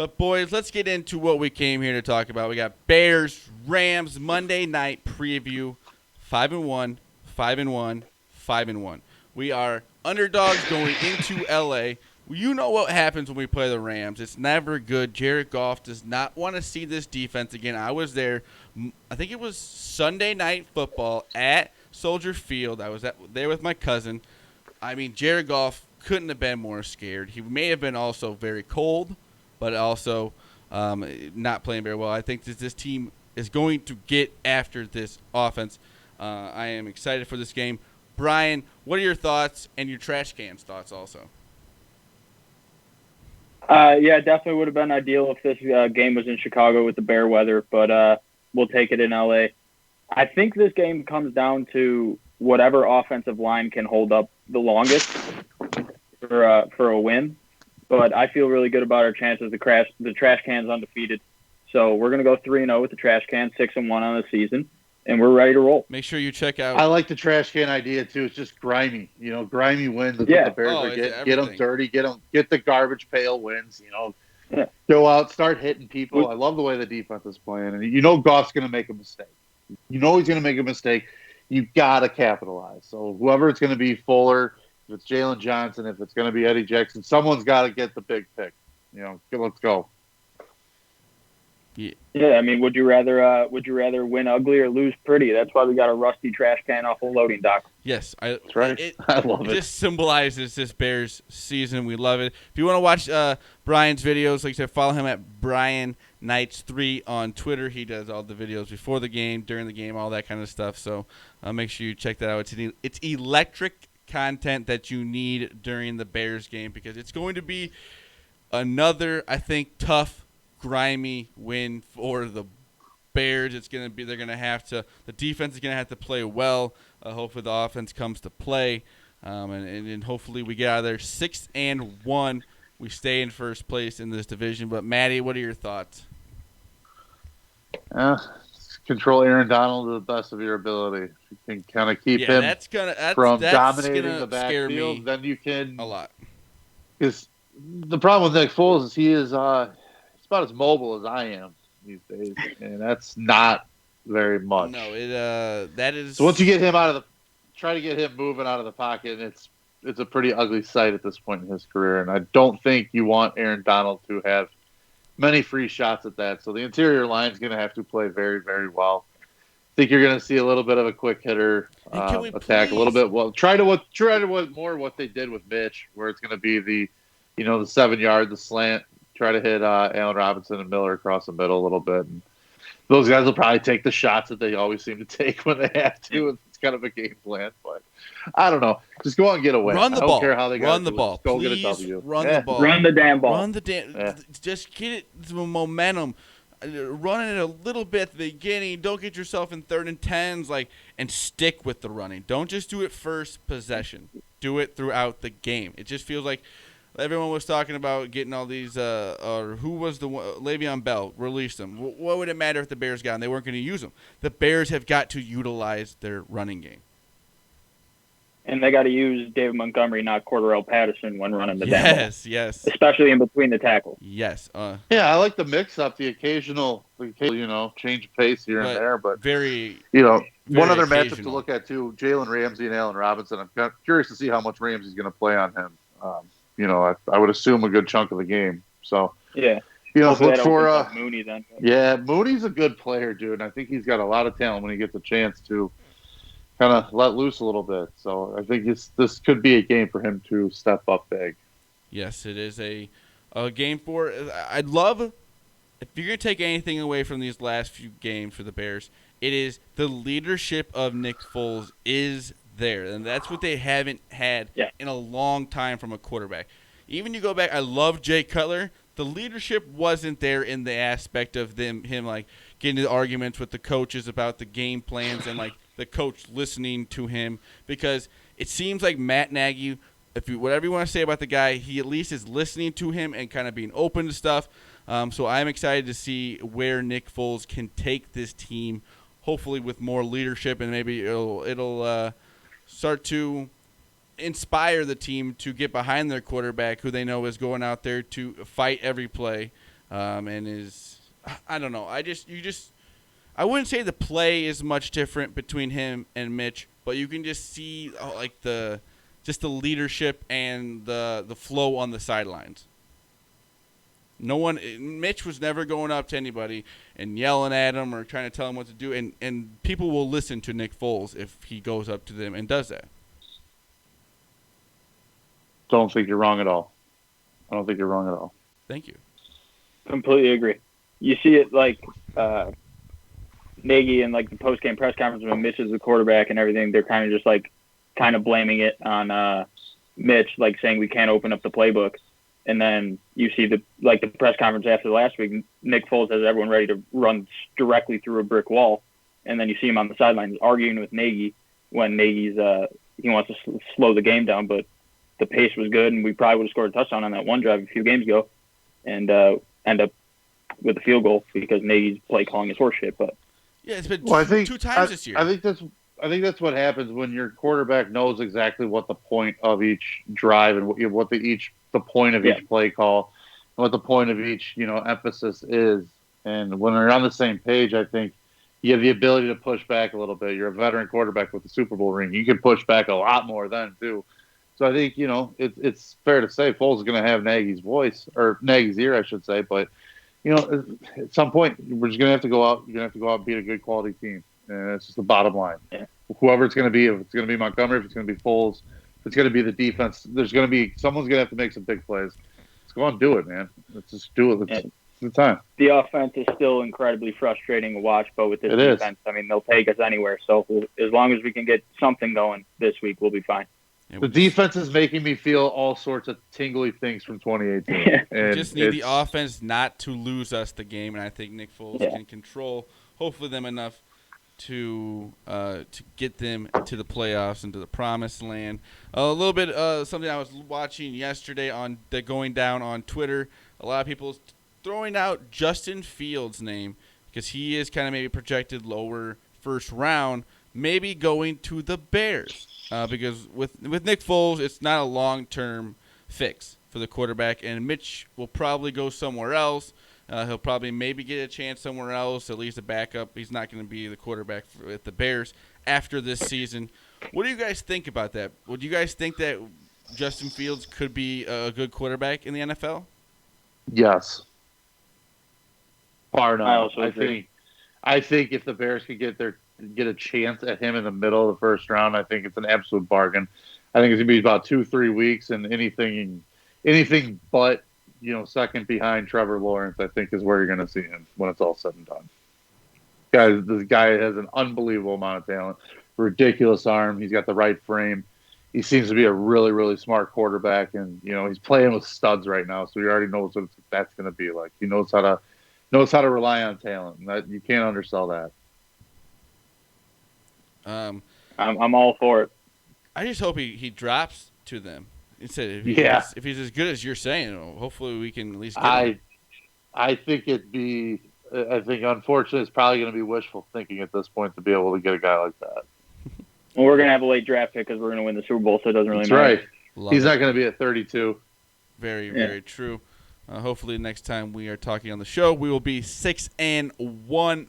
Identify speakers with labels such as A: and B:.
A: But, boys, let's get into what we came here to talk about. We got Bears, Rams, Monday night preview, 5-1, 5-1, 5-1. We are underdogs going into L.A. You know what happens when we play the Rams. It's never good. Jared Goff does not want to see this defense again. I was there. I think it was Sunday Night Football at Soldier Field. I was there with my cousin. I mean, Jared Goff couldn't have been more scared. He may have been also very cold, but also not playing very well. I think that this team is going to get after this offense. I am excited for this game. Brian, what are your thoughts and your trash cans thoughts also?
B: Yeah, it definitely would have been ideal if this game was in Chicago with the bear weather, but we'll take it in LA. I think this game comes down to whatever offensive line can hold up the longest for a win. But I feel really good about our chances. The trash can's undefeated, so we're gonna go 3-0 with the trash can, 6-1 on the season, and we're ready to roll.
A: Make sure you check out.
C: I like the trash can idea too. It's just grimy, grimy wins. That's what the Bears are getting. Get them dirty. Get the garbage pail wins. Go out, start hitting people. I love the way the defense is playing, and Goff's going to make a mistake. He's going to make a mistake. You've got to capitalize. So whoever it's going to be, Fuller, if it's Jalen Johnson, if it's going to be Eddie Jackson, someone's got to get the big pick. Let's go.
B: Yeah, I mean, would you rather win ugly or lose pretty? That's why we got a rusty trash can off a loading dock.
A: Yes,
C: that's right.
A: I love it. It just symbolizes this Bears season. We love it. If you want to watch Brian's videos, like I said, follow him at Brian Knights 3 on Twitter. He does all the videos before the game, during the game, all that kind of stuff. So make sure you check that out. It's electric content that you need during the Bears game because it's going to be another, I think, tough, grimy win for the Bears. They're going to have to. The defense is going to have to play well. Hopefully, the offense comes to play, and hopefully we get out of there 6-1. We stay in first place in this division. But Maddie, what are your thoughts?
C: Control Aaron Donald to the best of your ability. If you can kind of keep him from dominating the backfield, then you can
A: a lot.
C: Because the problem with Nick Foles is he is about as mobile as I am these days, and that's not very much.
A: No, that is.
C: So once you get him try to get him moving out of the pocket, and it's a pretty ugly sight at this point in his career. And I don't think you want Aaron Donald to have many free shots at that. So the interior line is going to have to play very, very well. I think you're going to see a little bit of a quick hitter attack, a little bit. Well, try to what they did with Mitch, where it's going to be the 7-yard, the slant. Try to hit Allen Robinson and Miller across the middle a little bit. And those guys will probably take the shots that they always seem to take when they have to. It's kind of a game plan, but I don't know. Just go out and get a win.
A: Run the ball.
C: I don't care how they
A: run the ball.
C: Go
A: Please
C: get a W.
A: Run the ball.
B: Run the damn ball.
A: Just get it some momentum. Run it a little bit at the beginning. Don't get yourself in 3rd and 10s, and stick with the running. Don't just do it first possession. Do it throughout the game. It just feels like everyone was talking about getting all these, or who was the one, Le'Veon Bell, released them. What would it matter if the Bears got them? They weren't going to use them. The Bears have got to utilize their running game.
B: And they got to use David Montgomery, not Cordarrelle Patterson, when running the damn ball.
A: Yes.
B: Especially in between the tackles.
A: Yes.
C: Yeah, I like the mix-up, the occasional, change of pace here and there. But,
A: very
C: one other matchup to look at, too, Jalen Ramsey and Allen Robinson. I'm kind of curious to see how much Ramsey's going to play on him. I would assume a good chunk of the game. So, look for
B: Mooney then.
C: Yeah, Mooney's a good player, dude. And I think he's got a lot of talent when he gets a chance to kind of let loose a little bit. So I think this could be a game for him to step up big.
A: Yes, it is a game for. I'd love if you're going to take anything away from these last few games for the Bears, it is the leadership of Nick Foles is there, and that's what they haven't had in a long time from a quarterback. Even you go back, I love Jay Cutler. The leadership wasn't there in the aspect of him getting into arguments with the coaches about the game plans and the coach listening to him, because it seems like Matt Nagy, whatever you want to say about the guy, he at least is listening to him and kind of being open to stuff. So I'm excited to see where Nick Foles can take this team, hopefully with more leadership, and maybe it'll start to inspire the team to get behind their quarterback, who they know is going out there to fight every play. and I don't know. I wouldn't say the play is much different between him and Mitch, but you can just see like the leadership and the flow on the sidelines. Mitch was never going up to anybody and yelling at him or trying to tell him what to do, and people will listen to Nick Foles if he goes up to them and does that.
C: Don't think you're wrong at all. I don't think you're wrong at all.
A: Thank you.
B: Completely agree. You see it like Nagy and like the post-game press conference when Mitch is the quarterback and everything. They're kind of just like blaming it on Mitch, like saying we can't open up the playbook. And then you see the press conference after last week, Nick Foles has everyone ready to run directly through a brick wall. And then you see him on the sidelines arguing with Nagy when Nagy's he wants to slow the game down, but the pace was good, and we probably would have scored a touchdown on that one drive a few games ago, and end up with a field goal because Nagy's play calling is horseshit. But
A: yeah, it's been two times this year.
C: I think that's what happens when your quarterback knows exactly what the point of each drive and what the point of each play call and what the point of each emphasis is. And when they're on the same page, I think you have the ability to push back a little bit. You're a veteran quarterback with the Super Bowl ring. You can push back a lot more then too. So I think it's fair to say Foles is going to have Nagy's voice, or Nagy's ear, I should say. But at some point we're just going to have to go out. You're going to have to go out and beat a good quality team, and that's just the bottom line. Yeah. Whoever it's going to be, if it's going to be Montgomery, if it's going to be Foles, if it's going to be the defense, someone's going to have to make some big plays. Let's go on and do it, man. Let's just do it. It's the time.
B: The offense is still incredibly frustrating to watch, but with this defense, I mean, they'll take us anywhere. So as long as we can get something going this week, we'll be fine.
C: The defense is making me feel all sorts of tingly things from 2018.
A: We just need the offense not to lose us the game, and I think Nick Foles can control, hopefully, them enough to get them to the playoffs and to the promised land. A little bit something I was watching yesterday going down on Twitter. A lot of people throwing out Justin Fields' name because he is kind of maybe projected lower first round, maybe going to the Bears. Because with Nick Foles, it's not a long-term fix for the quarterback, and Mitch will probably go somewhere else. He'll probably maybe get a chance somewhere else, at least a backup. He's not going to be the quarterback with the Bears after this season. What do you guys think about that? Would you guys think that Justin Fields could be a good quarterback in the NFL?
C: Yes. Far enough. I think if the Bears could get a chance at him in the middle of the first round, I think it's an absolute bargain. I think it's going to be about 2-3 weeks, and anything but second behind Trevor Lawrence, I think, is where you're going to see him when it's all said and done. This guy has an unbelievable amount of talent, ridiculous arm. He's got the right frame. He seems to be a really, really smart quarterback, and he's playing with studs right now, so he already knows what that's going to be like. He knows how to rely on talent, and you can't undersell that.
B: I'm all for it.
A: I just hope he drops to them. Instead, if he's as good as you're saying, hopefully we can at least get him.
C: I think unfortunately it's probably going to be wishful thinking at this point to be able to get a guy like that.
B: Well, we're going to have a late draft pick because we're going to win the Super Bowl, so it doesn't really matter.
C: That's right. He's not going to be at 32.
A: Very, very true. Hopefully next time we are talking on the show, we will be 6-1.